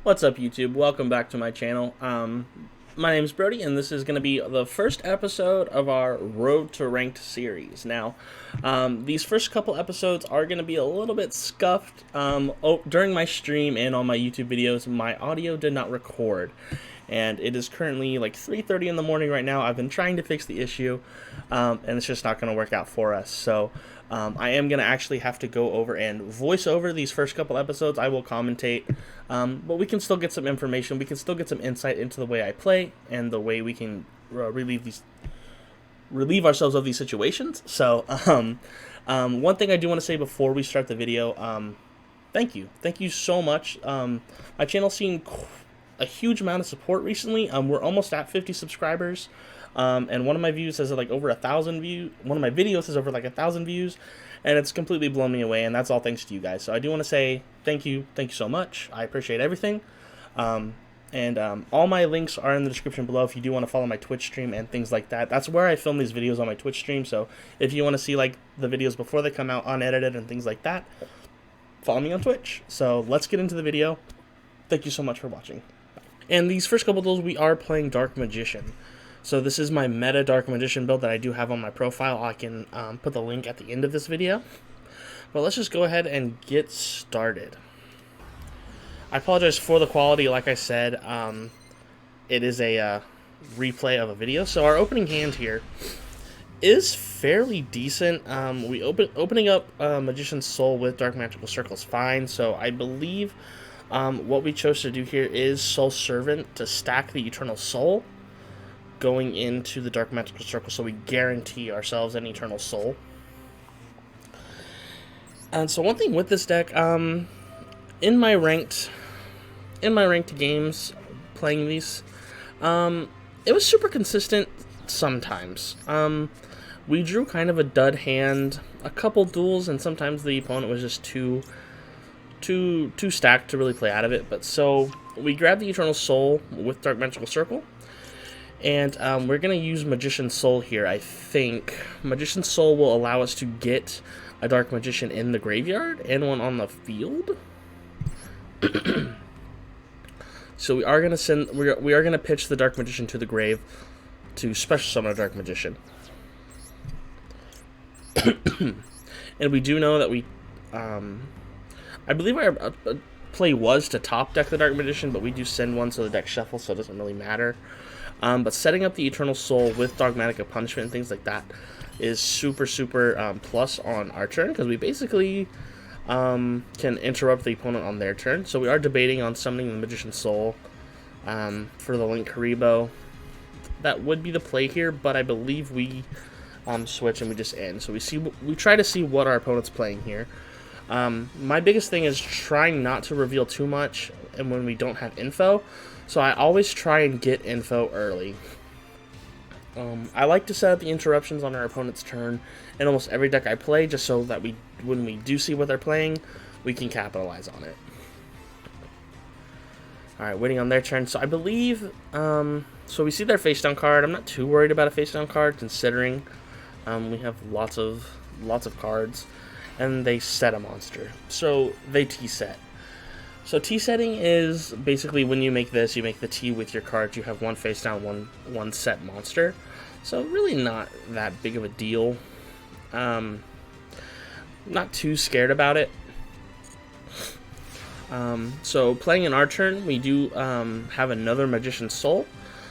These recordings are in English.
What's up, YouTube? Welcome back to my channel. My name's Brody, and this is going to be the first episode of our Road to Ranked series. Now, these first couple episodes are going to be a little bit scuffed. During my stream and on my YouTube videos, my audio did not record, and it is currently like 3:30 in the morning right now. I've been trying to fix the issue, and it's just not going to work out for us. So I am going to actually have to go over and voice over these first couple episodes. I will commentate, but we can still get some information. We can still get some insight into the way I play and the way we can relieve ourselves of these situations. So one thing I do want to say before we start the video, thank you so much. My channel's seen a huge amount of support recently. We're almost at 50 subscribers. And one of my views has like over 1,000 views. One of my videos has over like 1,000 views, and it's completely blown me away. And that's all thanks to you guys. So I do want to say thank you so much. I appreciate everything. All my links are in the description below if you do want to follow my Twitch stream and things like that. That's where I film these videos on my Twitch stream. So if you want to see like the videos before they come out unedited and things like that, follow me on Twitch. So let's get into the video. Thank you so much for watching. And these first couple of those, we are playing Dark Magician. So this is my meta Dark Magician build that I do have on my profile. I can put the link at the end of this video. But let's just go ahead and get started. I apologize for the quality. Like I said, it is a replay of a video. So our opening hand here is fairly decent. Opening up Magician's Soul with Dark Magical Circle is fine. So I believe what we chose to do here is Soul Servant to stack the Eternal Soul going into the Dark Magical Circle, so we guarantee ourselves an Eternal Soul. And so one thing with this deck, in my ranked games playing these, it was super consistent sometimes. We drew kind of a dud hand a couple duels, and sometimes the opponent was just too stacked to really play out of it. But so we grabbed the Eternal Soul with Dark Magical Circle. And we're going to use Magician's Soul here, I think. Magician's Soul will allow us to get a Dark Magician in the graveyard and one on the field. So we are going to pitch the Dark Magician to the grave to special summon a Dark Magician. And we do know that I believe our play was to top deck the Dark Magician, but we do send one so the deck shuffles, so it doesn't really matter. But setting up the Eternal Soul with Dogmatic Punishment and things like that is super plus on our turn, because we basically can interrupt the opponent on their turn. So we are debating on summoning the Magician's Soul for the Link Karibo. That would be the play here, but I believe we switch and we just end. So we try to see what our opponent's playing here. My biggest thing is trying not to reveal too much and when we don't have info. So I always try and get info early. I like to set up the interruptions on our opponent's turn in almost every deck I play, just so that when we do see what they're playing, we can capitalize on it. Alright, waiting on their turn. So I believe, so we see their face down card. I'm not too worried about a face down card, considering we have lots of cards. And they set a monster. So they T-set. So T-setting is basically when you make this, you make the T with your cards. You have one face down, one set monster. So really not that big of a deal. Not too scared about it. So playing in our turn, we do have another Magician's Soul.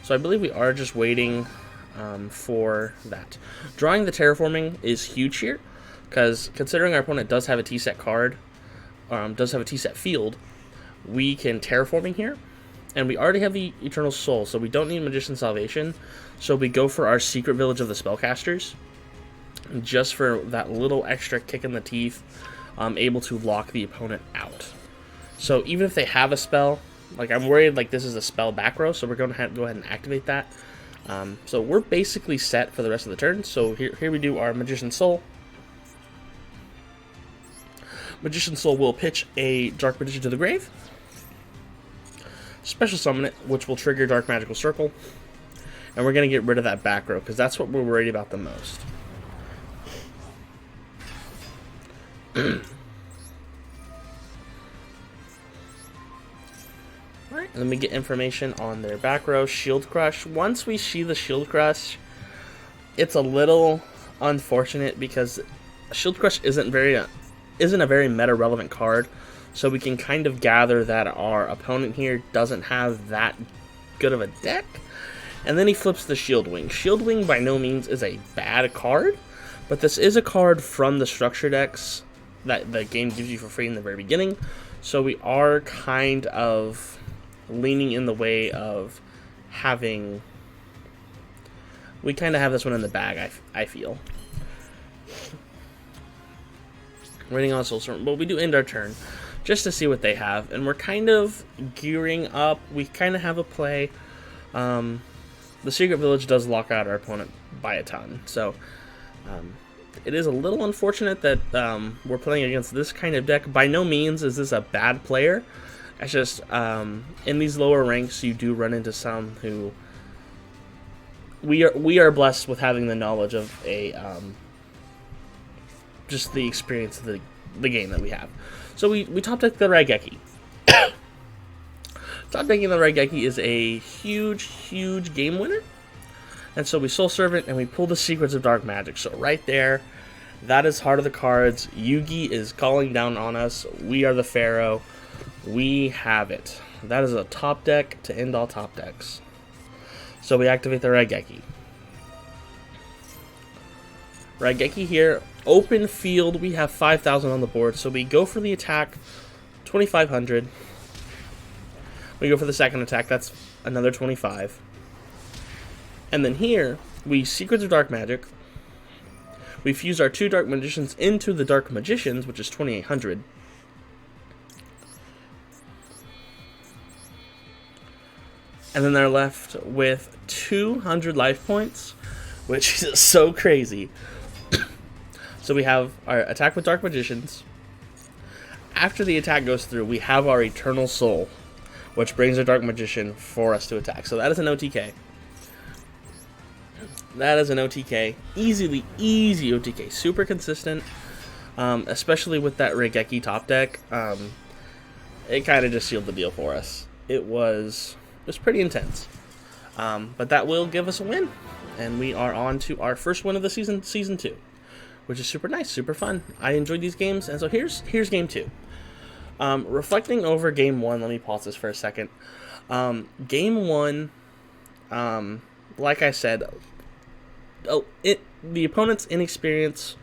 So I believe we are just waiting for that. Drawing the Terraforming is huge here, because considering our opponent does have a T-set card, does have a T-set field, we can Terraforming here, and we already have the Eternal Soul, so we don't need Magician's Salvation. So we go for our Secret Village of the Spellcasters, just for that little extra kick in the teeth, able to lock the opponent out. So even if they have a spell, like I'm worried like this is a spell back row, so we're going to go ahead and activate that. So we're basically set for the rest of the turn. So here we do our Magician's Soul. Magician's Soul will pitch a Dark Magician to the grave, special summon it, which will trigger Dark Magical Circle, and we're going to get rid of that back row, because that's what we're worried about the most. Alright, and then we get information on their back row, Shield Crush. Once we see the Shield Crush, it's a little unfortunate because Shield Crush isn't a very meta relevant card, so we can kind of gather that our opponent here doesn't have that good of a deck. And then he flips the Shield Wing. Shield Wing by no means is a bad card, but this is a card from the structure decks that the game gives you for free in the very beginning, so we are kind of leaning in the way of having... We kind of have this one in the bag, I feel. Waiting on Soul Storm, but we do end our turn just to see what they have, and we're kind of gearing up. We kind of have a play. The Secret Village does lock out our opponent by a ton, so it is a little unfortunate that we're playing against this kind of deck. By no means is this a bad player. It's just in these lower ranks you do run into some who we are blessed with having the knowledge of a just the experience of the game that we have. So we top deck the Raigeki. Top decking the Raigeki is a huge game winner. And so we Soul Servant and we pull the Secrets of Dark Magic. So right there, that is Heart of the Cards. Yugi is calling down on us. We are the Pharaoh. We have it. That is a top deck to end all top decks. So we activate the Raigeki. Raigeki here, open field, we have 5,000 on the board, so we go for the attack, 2,500. We go for the second attack, that's another 25. And then here, we Secrets of Dark Magic. We fuse our 2 Dark Magicians into the Dark Magicians, which is 2,800. And then they're left with 200 life points, which is so crazy. So we have our attack with Dark Magicians. After the attack goes through, we have our Eternal Soul, which brings a Dark Magician for us to attack. So that is an OTK. That is an OTK. Easy OTK. Super consistent, especially with that Raigeki top deck. It kind of just sealed the deal for us. It was pretty intense. But that will give us a win. And we are on to our first win of the season, Season 2. Which is super nice, super fun. I enjoyed these games, and so here's Game 2. Reflecting over Game 1, let me pause this for a second. Game 1, like I said, the opponent's inexperience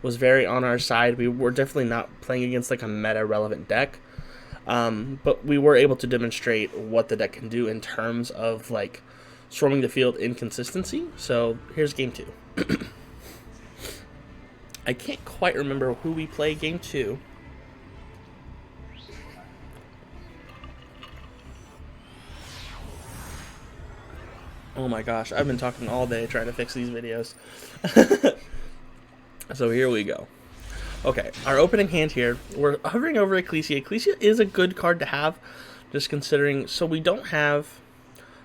was very on our side. We were definitely not playing against like a meta-relevant deck, but we were able to demonstrate what the deck can do in terms of like swarming the field inconsistency. So here's Game 2. I can't quite remember who we play Game 2. Oh my gosh, I've been talking all day trying to fix these videos. So here we go. Okay, our opening hand here, we're hovering over Ecclesia. Ecclesia is a good card to have, just considering, so we don't have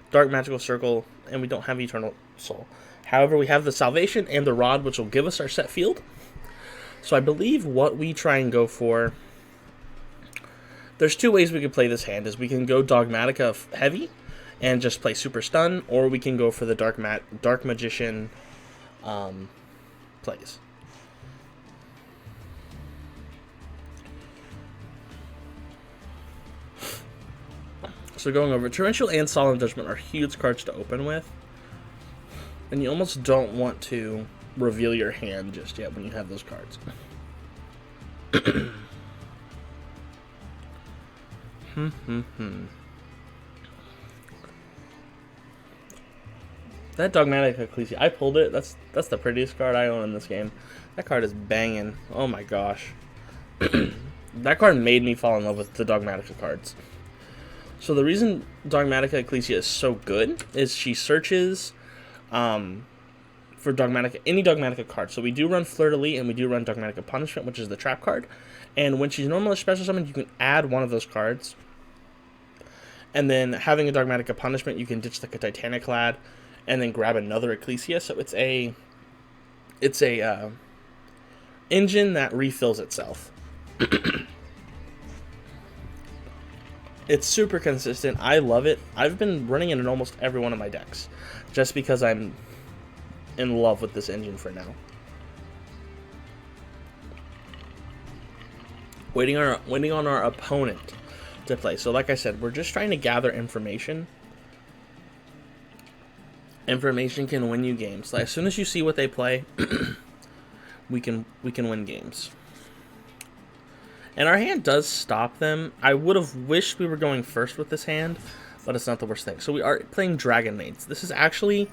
Dark Magical Circle, and we don't have Eternal Soul. However, we have the Salvation and the Rod, which will give us our set field. So I believe what we try and go for, there's 2 ways we could play this hand. Is we can go Dogmatica heavy and just play Super Stun, or we can go for the Dark Magician plays. So going over, Torrential and Solemn Judgment are huge cards to open with, and you almost don't want to reveal your hand just yet when you have those cards. That Dogmatic Ecclesia, I pulled it. That's the prettiest card I own in this game. That card is banging. Oh my gosh. That card made me fall in love with the Dogmatica cards. So the reason Dogmatica Ecclesia is so good is she searches for Dogmatica, any Dogmatica card. So we do run Fleur-de-Lis and we do run Dogmatica Punishment, which is the trap card. And when she's normally special summoned, you can add one of those cards. And then having a Dogmatica Punishment, you can ditch like a Titanic Clad and then grab another Ecclesia. So it's a engine that refills itself. It's super consistent. I love it. I've been running it in almost every one of my decks, just because I'm in love with this engine for now. Waiting on our opponent to play. So like I said, we're just trying to gather information. Information can win you games. Like, as soon as you see what they play, we can win games. And our hand does stop them. I would have wished we were going first with this hand, but it's not the worst thing. So we are playing Dragon Maids. This is actually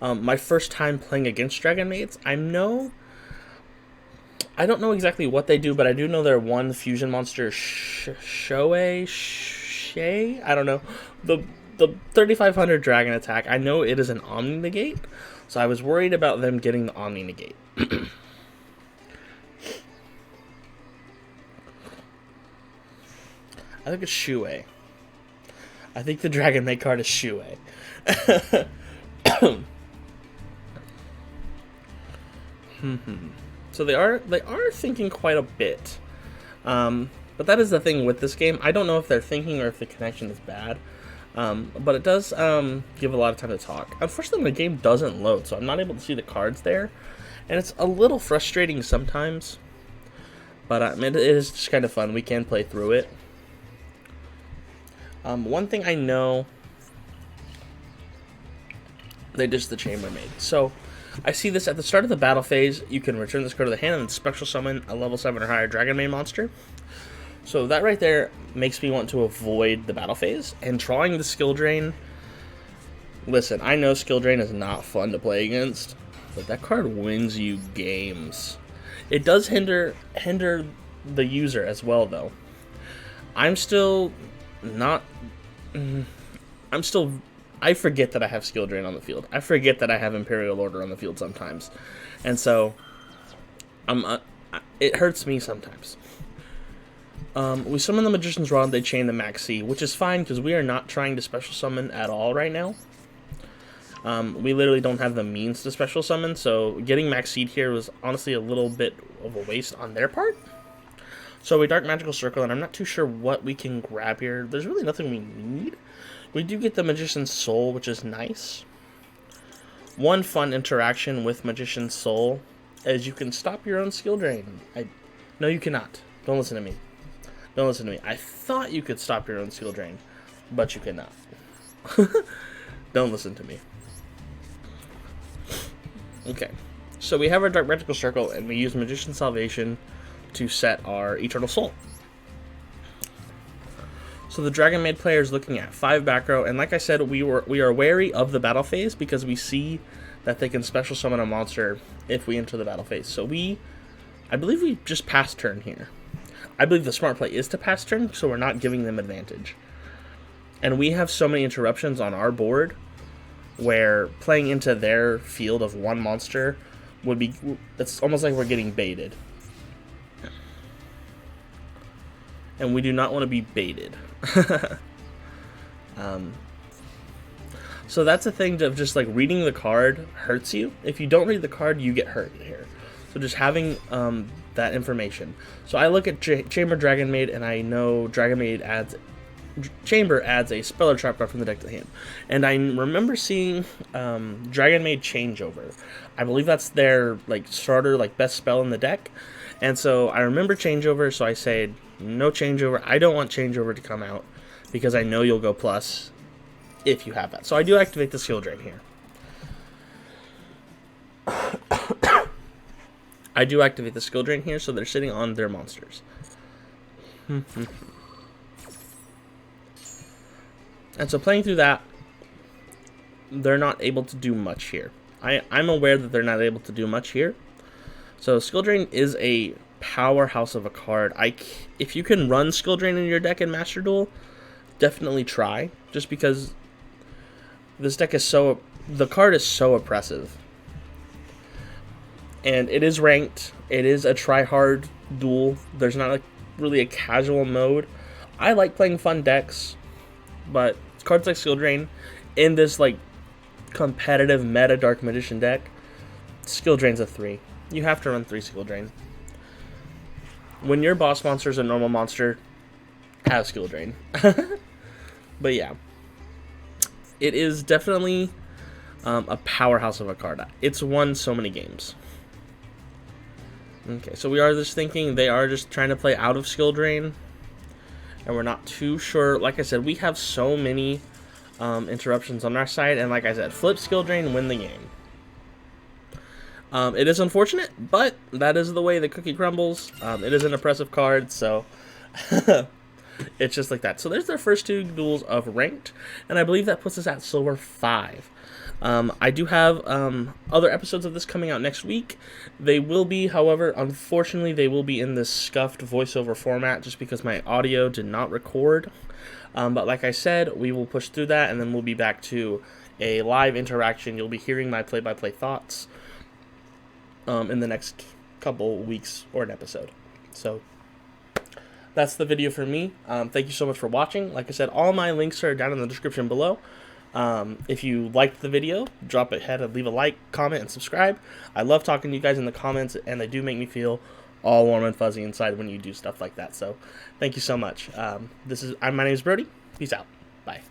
my first time playing against Dragon Maids. I don't know exactly what they do, but I do know they're one fusion monster, Shay. I don't know. The 3500 dragon attack. I know it is an Omni Negate, so I was worried about them getting the Omni Negate. I think it's Shui. I think the Dragon Maid card is Shui. So they are thinking quite a bit. But that is the thing with this game. I don't know if they're thinking or if the connection is bad. But it does give a lot of time to talk. Unfortunately, the game doesn't load, so I'm not able to see the cards there. And it's a little frustrating sometimes. But it is just kind of fun. We can play through it. One thing I know, they ditched the Chambermaid. So I see this at the start of the battle phase. You can return this card to the hand and special summon a level 7 or higher Dragon Maid monster. So that right there makes me want to avoid the battle phase. And drawing the skill drain, listen, I know skill drain is not fun to play against, but that card wins you games. It does hinder the user as well, though. I forget that I have skill drain on the field. I forget that I have Imperial Order on the field sometimes. And so it hurts me sometimes. We summon the Magician's Rod, they chain the Max C, which is fine because we are not trying to special summon at all right now. We literally don't have the means to special summon, so getting Max Seed here was honestly a little bit of a waste on their part. So we Dark Magical Circle, and I'm not too sure what we can grab here. There's really nothing we need. We do get the Magician's Soul, which is nice. One fun interaction with Magician's Soul is you can stop your own skill drain. No, you cannot. Don't listen to me. Don't listen to me. I thought you could stop your own skill drain, but you cannot. Don't listen to me. Okay. So we have our Dark Magical Circle, and we use Magician's Salvation to set our Eternal Soul. So the Dragon Maid player is looking at 5 back row, and like I said, we are wary of the battle phase because we see that they can special summon a monster if we enter the battle phase. So I believe we just pass turn here. I believe the smart play is to pass turn, so we're not giving them advantage. And we have so many interruptions on our board where playing into their field of one monster would be, it's almost like we're getting baited. And we do not want to be baited. So that's a thing of just like reading the card hurts you. If you don't read the card, you get hurt here. So just having that information. So I look at Chamber Dragon Maid, and I know Dragon Maid Chamber adds a Spell or Trap card from the deck to the hand. And I remember seeing Dragon Maid Changeover. I believe that's their like starter, like best spell in the deck. And so I remember Changeover, so I said, no Changeover. I don't want Changeover to come out because I know you'll go plus if you have that. So I do activate the skill drain here. I do activate the skill drain here, so they're sitting on their monsters. And so playing through that, they're not able to do much here. I'm aware that they're not able to do much here. So skill drain is a powerhouse of a card. If you can run skill drain in your deck in Master Duel, definitely try. Just because this deck is the card is so oppressive. And it is ranked. It is a try-hard duel. There's not really a casual mode. I like playing fun decks, but cards like Skill Drain in this like competitive meta Dark Magician deck, Skill Drain's a 3. You have to run 3 Skill Drain. When your boss monster is a normal monster, have Skill Drain. But yeah, it is definitely a powerhouse of a card. It's won so many games. Okay, so we are just thinking they are just trying to play out of skill drain, and we're not too sure. Like I said, we have so many interruptions on our side, and like I said, flip skill drain, win the game. It is unfortunate, but that is the way the cookie crumbles. It is an impressive card, so it's just like that. So there's their first 2 duels of ranked, and I believe that puts us at silver 5. I do have other episodes of this coming out next week. They will be, however, unfortunately, they will be in this scuffed voiceover format just because my audio did not record. But like I said, we will push through that, and then we'll be back to a live interaction. You'll be hearing my play-by-play thoughts in the next couple weeks or an episode. So that's the video for me. Thank you so much for watching. Like I said, all my links are down in the description below. If you liked the video, drop ahead and leave a like, comment, and subscribe. I love talking to you guys in the comments, and they do make me feel all warm and fuzzy inside when you do stuff like that. So thank you so much. My name is Brody. Peace out. Bye.